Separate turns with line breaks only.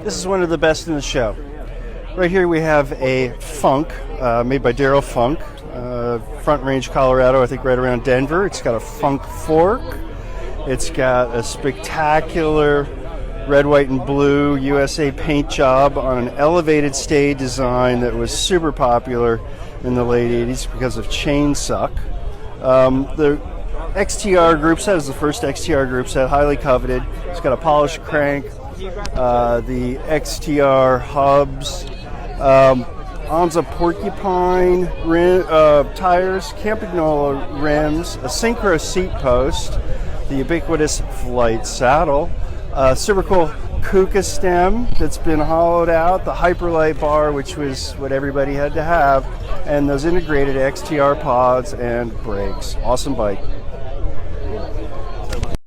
This is one of the best in the show. Right here we have a Funk, made by Daryl Funk, Front Range, Colorado, I think right around Denver. It's got a Funk fork. It's got a spectacular red, white, and blue USA paint job on an elevated stay design that was super popular in the late 80s because of chain suck. The XTR group set is the first XTR group set, highly coveted. It's got a polished crank, the XTR hubs, Onza Porcupine tires, Campagnola rims, a Synchro seat post, the ubiquitous Flight saddle, super cool Kuka stem that's been hollowed out, the Hyperlight bar, which was what everybody had to have, and those integrated XTR pods and brakes. Awesome bike.